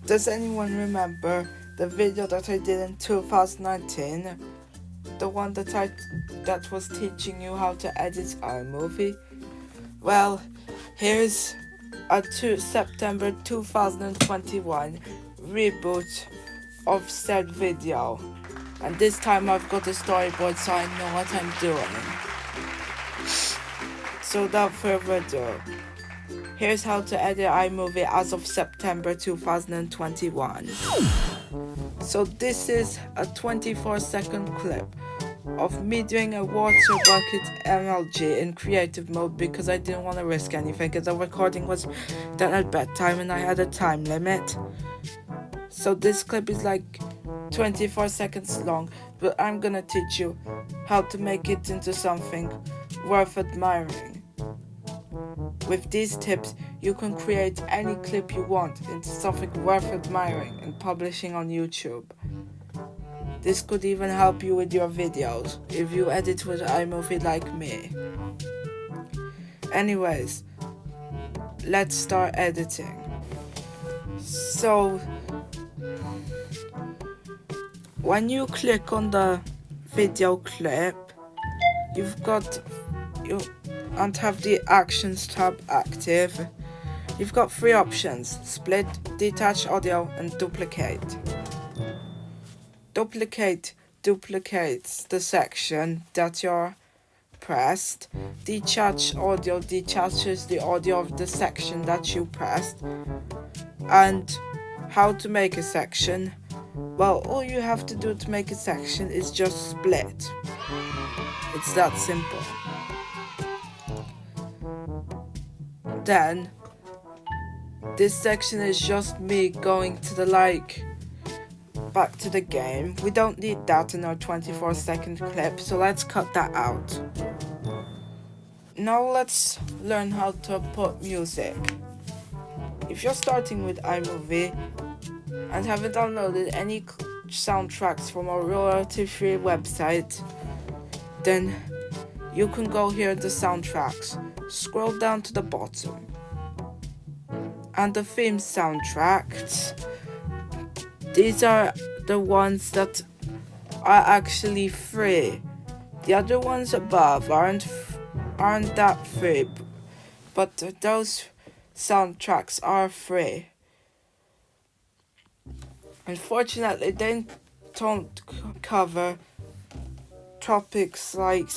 Does anyone remember the video that I did in 2019? The one that was teaching you how to edit iMovie? Well, here's a September 2021 reboot of said video. And this time I've got a storyboard so I know what I'm doing. So without further ado, here's how to edit iMovie as of September 2021. So this is a 24-second clip of me doing a water bucket MLG in creative mode because I didn't want to risk anything, because the recording was done at bedtime and I had a time limit. So this clip is like 24 seconds long, but I'm gonna teach you how to make it into something worth admiring. With these tips, you can create any clip you want into something worth admiring and publishing on YouTube. This could even help you with your videos if you edit with iMovie like me. Anyways, let's start editing. So, when you click on the video clip, you have the Actions tab active. You've got three options: split, detach audio, and duplicate. Duplicate duplicates the section that you're pressed. Detach audio detaches the audio of the section that you pressed. And how to make a section? Well, all you have to do to make a section is just split. It's that simple. Then, this section is just me going to the back to the game. We don't need that in our 24-second clip, so let's cut that out. Now let's learn how to put music. If you're starting with iMovie and haven't downloaded any soundtracks from our royalty-free website, then you can go here to soundtracks, scroll down to the bottom, and the theme soundtracks. These are the ones that are actually free. The other ones above aren't that free, but those soundtracks are free. Unfortunately, they don't cover topics like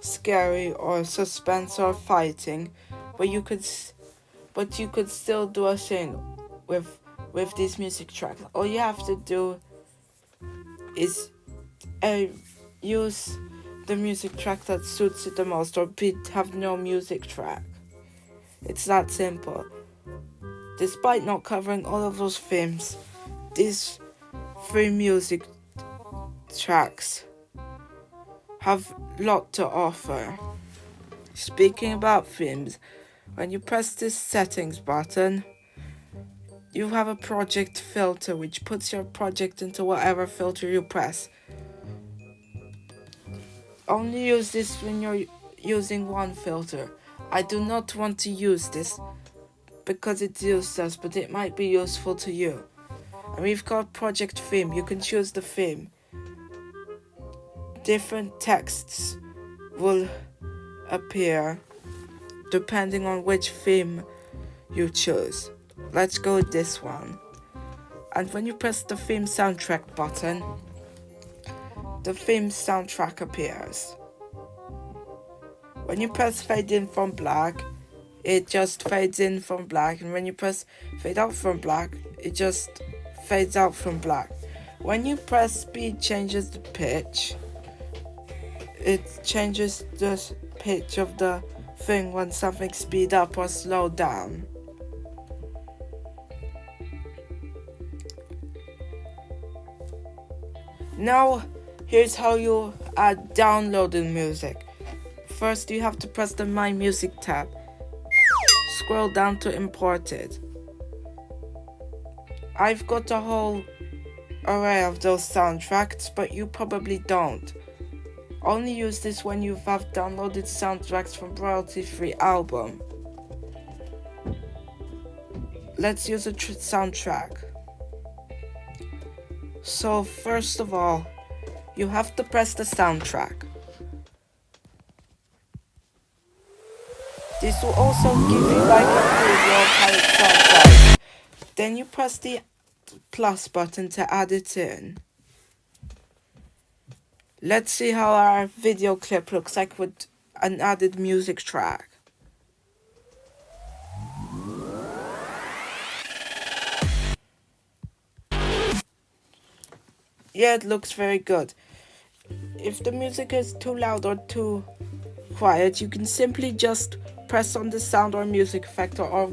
scary or suspense or fighting, but you could still do a thing with these music tracks. All you have to do is use the music track that suits it the most, or have no music track. It's that simple. Despite not covering all of those themes, these free music tracks have a lot to offer. Speaking about themes, when you press this settings button, you have a project filter which puts your project into whatever filter you press. Only use this when you're using one filter. I do not want to use this because it's useless, but it might be useful to you. And we've got project theme. You can choose the theme. Different texts will appear depending on which theme you choose. Let's go with this one. And when you press the theme soundtrack button, the theme soundtrack appears. When you press fade in from black, it just fades in from black, and when you press fade out from black, it just fades out from black. When you press speed changes the pitch, it changes the pitch of the thing when something speed up or slow down. Now, here's how you add downloaded music. First, you have to press the My Music tab. Scroll down to Imported. I've got a whole array of those soundtracks, but you probably don't. Only use this when you have downloaded soundtracks from royalty-free album. Let's use a soundtrack. So first of all, you have to press the soundtrack. This will also give you like a preview of how it sounds like. Then you press the plus button to add it in. Let's see how our video clip looks like with an added music track. Yeah, it looks very good. If the music is too loud or too quiet, you can simply just press on the sound or music effect or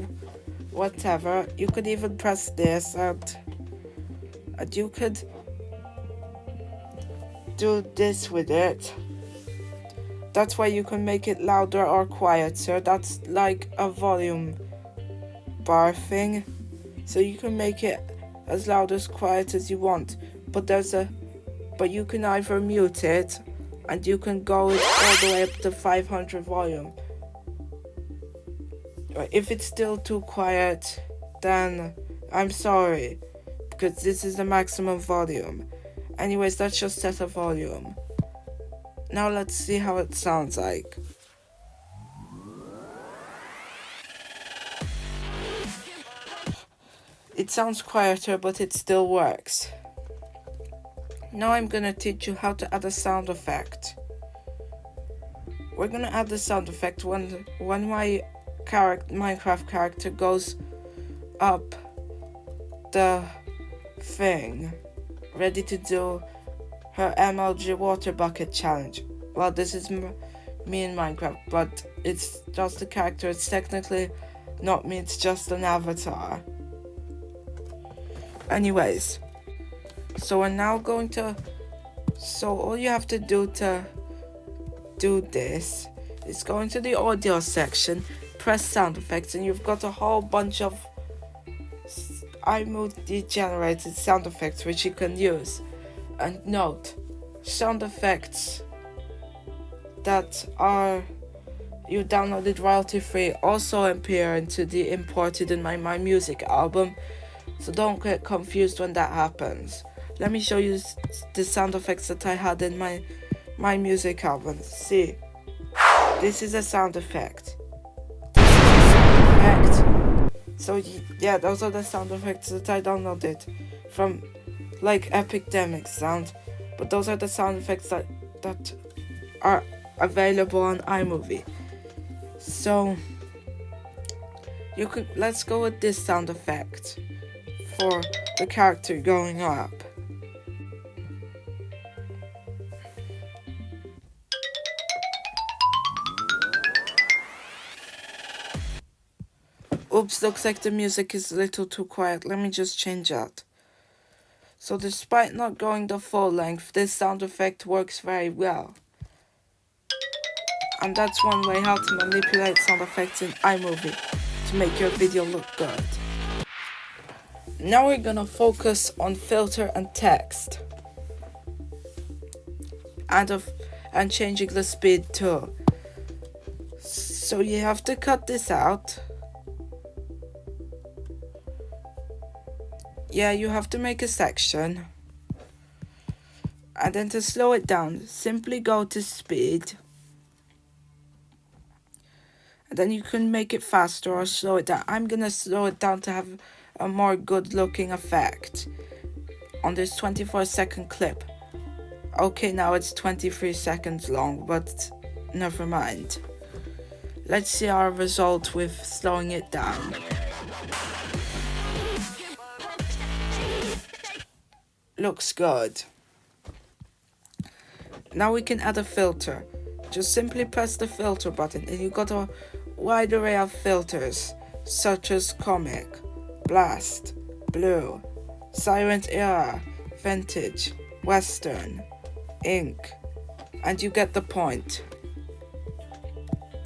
whatever. You could even press this and you could do this with it. That's why you can make it louder or quieter. That's like a volume bar thing. So you can make it as loud as quiet as you want. But you can either mute it and you can go it all the way up to 500 volume. If it's still too quiet, then I'm sorry, because this is the maximum volume. Anyways, let's just set a volume. Now let's see how it sounds like. It sounds quieter, but it still works. Now I'm gonna teach you how to add a sound effect. We're gonna add the sound effect when my Minecraft character goes up the thing, ready to do her MLG water bucket challenge. Well, this is me in Minecraft, but it's just a character. It's technically not me, it's just an avatar. Anyways, so we're now going to, so all you have to do to do this is go into the audio section, press sound effects, and you've got a whole bunch of iMovie generated sound effects which you can use. And note, sound effects that are you downloaded royalty free also appear into the imported in my music album, so don't get confused when that happens. Let me show you the sound effects that I had in my music album. See, this is a sound effect. This is a sound effect. So yeah, those are the sound effects that I downloaded from like Epicdemicsound, but those are the sound effects that are available on iMovie. So let's go with this sound effect for the character going up. Oops, looks like the music is a little too quiet. Let me just change that. So despite not going the full length, this sound effect works very well. And that's one way how to manipulate sound effects in iMovie to make your video look good. Now we're gonna focus on filter and text. And changing the speed too. So you have to cut this out. Yeah, you have to make a section. And then to slow it down, simply go to speed. And then you can make it faster or slow it down. I'm gonna slow it down to have a more good looking effect on this 24-second clip. Okay, now it's 23 seconds long, but never mind. Let's see our result with slowing it down. Looks good. Now we can add a filter. Just simply press the filter button and you got a wide array of filters such as comic, blast, blue, silent era, vintage, western, ink, and you get the point.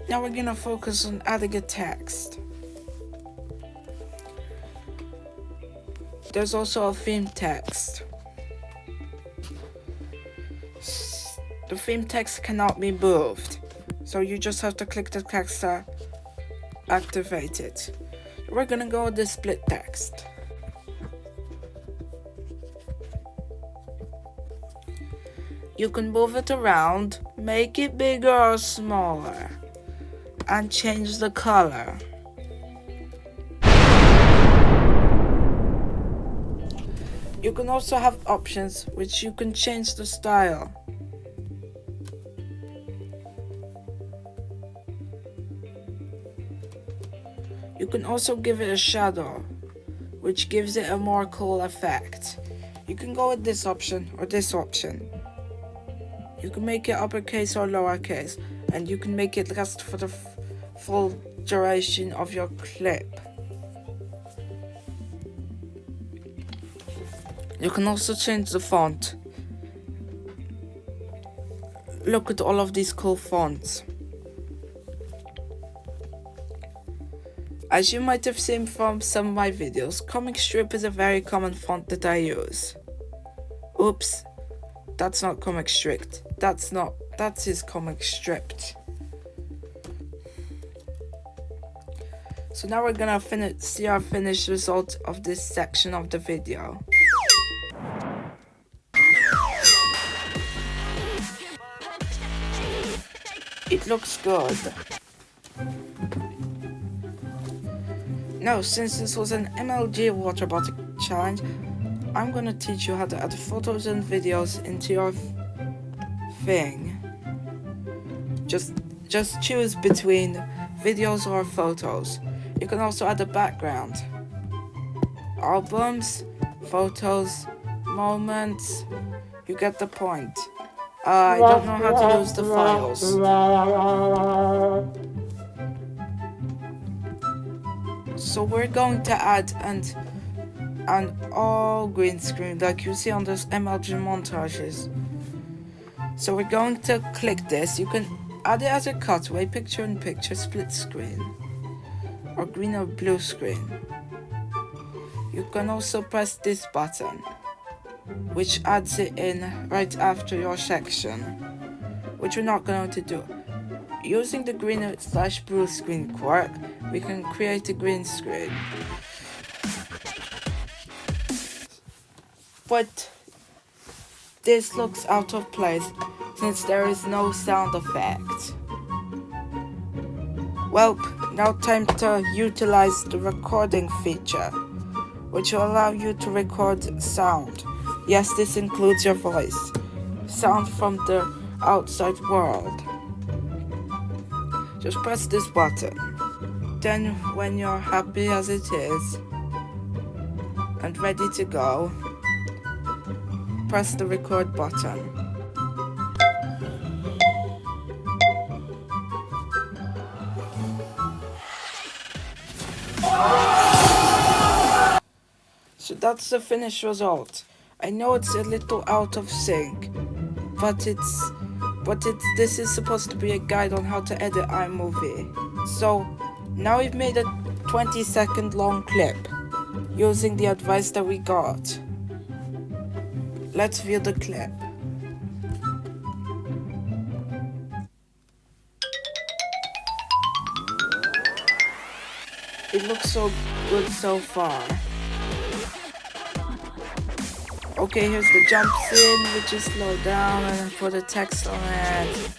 Now we're gonna focus on adding a text. There's also a theme text. The theme text cannot be moved, so you just have to click the text to activate it. We're gonna go with the split text. You can move it around, make it bigger or smaller, and change the color. You can also have options which you can change the style. You can also give it a shadow, which gives it a more cool effect. You can go with this option or this option. You can make it uppercase or lowercase, and you can make it last for the full duration of your clip. You can also change the font. Look at all of these cool fonts. As you might have seen from some of my videos, comic strip is a very common font that I use. Oops, that's not comic strict. That is comic stripped. So now we're gonna see our finished result of this section of the video. It looks good. Now, since this was an MLG water bottle challenge, I'm gonna teach you how to add photos and videos into your thing. Just choose between videos or photos. You can also add a background. Albums, photos, moments, you get the point. I don't know how to use the files. So we're going to add an all green screen like you see on those MLG montages. So we're going to click this. You can add it as a cutaway, picture-in-picture, split screen, or green or blue screen. You can also press this button, which adds it in right after your section, which we're not going to do. Using the green/blue screen quirk, we can create a green screen. But this looks out of place since there is no sound effect. Well, now time to utilize the recording feature, which will allow you to record sound. Yes, this includes your voice. Sound from the outside world. Just press this button. Then when you're happy as it is and ready to go, press the record button. So that's the finished result. I know it's a little out of sync, but this is supposed to be a guide on how to edit iMovie. So now we've made a 20-second long clip using the advice that we got. Let's view the clip. It looks so good so far. Okay, here's the jump scene, which is slow down and put the text on it.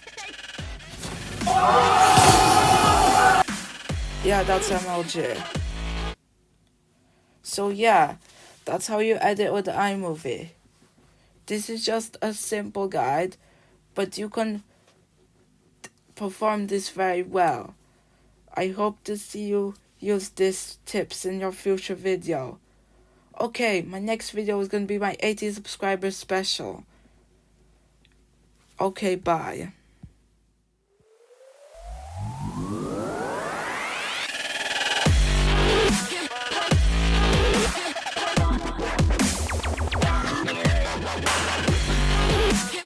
Yeah, that's MLG. So yeah, that's how you edit with iMovie. This is just a simple guide, but you can perform this very well. I hope to see you use these tips in your future video. Okay, my next video is going to be my 80 subscribers special. Okay, bye.